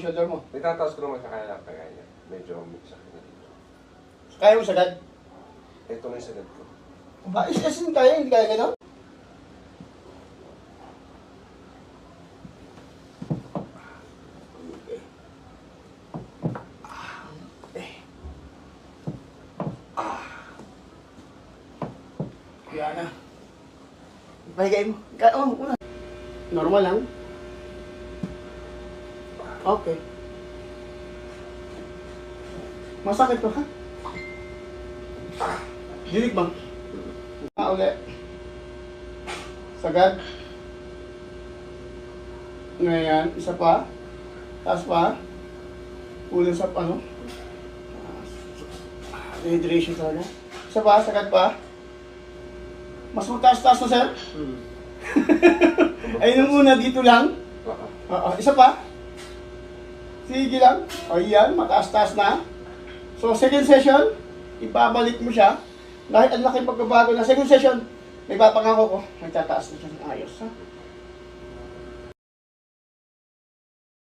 shoulder mo. Itataas ko naman kaya lang kaya niya. Medyo sakit na dito. Kaya mo sagad? Ito na yung sagad ko. Isin kaya, hindi kaya gano'n? Kaya na. Pahigay mo. Una. Normal lang. Okay. Masakit to, ha? Dinig ba? Ulit. Sagad. Ngayon, isa pa. Taas pa. Ulit sa ano. Dehydration talaga. Isa pa, sagad pa. Mas mataas-taas na, sir? Ayun ang una, dito lang. Isa pa. Sige lang. O yan, mataas-taas na. So, second session, ibabalik mo siya. Dahil ang laki pagbabago na second session, may papangako ko, magtataas na siya ng ayos. Ha?